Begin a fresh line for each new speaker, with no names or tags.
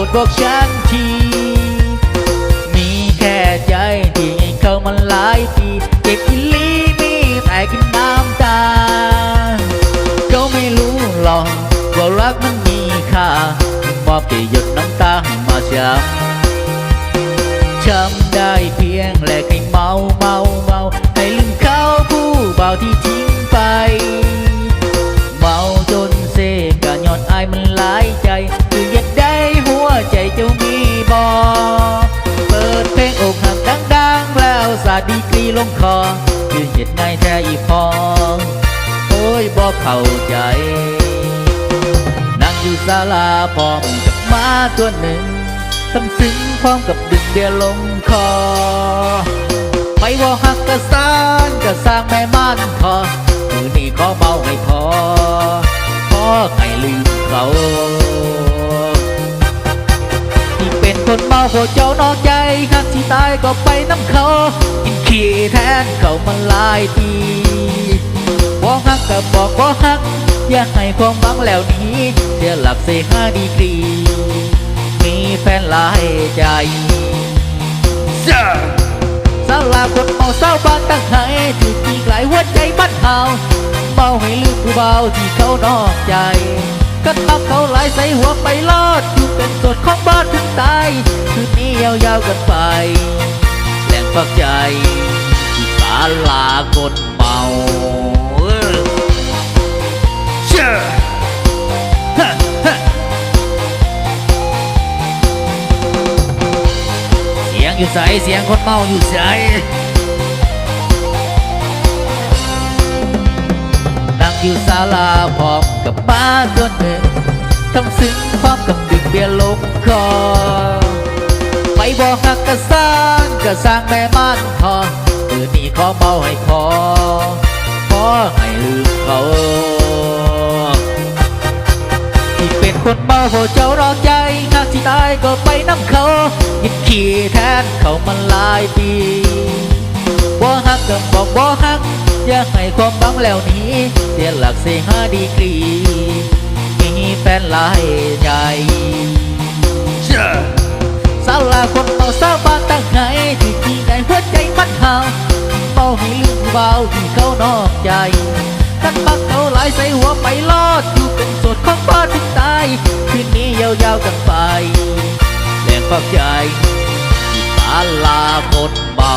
ดบอกฉันทีมีแค่ใจที่ให้เขามาหลายปีเจ็บอีหลีมีแต่กินน้ำตาเขาไม่รู้หรอกว่ารักมันมีค่ามอบแค่หยดน้ำตาให้มาช้ำได้เพียงแลกให้เมาให้ลืมเขาผู้บ่าวที่ทิ้งไปเมาจนเซกะย้อนอายมันหลายใจคืออยากได้หัวใจเจ้ามีบ่เปิดเพลงอกหักดังๆแล้วสาดดีกรีลงคอคือเหตุไงแท้อีพอโอ้ยบ่เข้าใจนั่งอยู่ศาลาพร้อมกับหมาตัวหนึ่งทำซึ้งพร้อมกับดึงเบียร์ลงคอไปว่าหักกะสร้างแม่ม่านพอมือนี้ขอเมาให้พอให้ลืมเขาที่เป็นคนเมาโหเจ้านอกใจหักที่ตายก็ไปน้ำเขากินขี้แทนเขามาหลายปีบ่หักก็บอกบ่หักอย่าให้ความหวังแล้วนี้เดี๋ยวหลับเสีย5 ดีกรีมีแฟนหลายใจสาลาคนเมาเศร้าบ้านตั้งให้ถูกตีไกลหัวใจบ้านเฮาเมาให้ลืมผู้เบาที่เขานอกใจก็ทับเขาหลายใส่หัวไปลอดอยู่เป็นสดของบ้านถึงตายคืนนี้ยาวๆกันไปแหล่งฝักใจที่ศาลาคนเมาอยู่ใสเสียงคนเมาอยู่ใสนั่งอยู่ศาลาพร้อมกับม้าตัวหนึ่งทำซึ้งพร้อมกับดึงเบียร์ลงคอไปบอกหักกะสร้างแม่ม่านพอคืนนี้ขอเมาให้พอให้ลืมเขาที่เป็นคนเมาโหเจ้ารอใจนักที่ตายก็ไปน้ำเขายิดขี้แทนเขามาหลายปีบ่ฮักก็บอกบ่ฮักอย่าให้ความบังแล้วนี้เสียหลักเสีย5 ดีกรีมีแฟนหลายใจศาลาคนเมาเศร้าบ้านตั้งไงที่ที่ไหนหัวใจมันห่าวเมาให้ลืมเบาที่เขานอกใจกันบักเขาหลายใส่หัวไปลอดอยู่เป็นโสดของบ้านถึงตายคืนนี้ยาวๆกันไปแรงฝักใจที่ศาลาคนเมา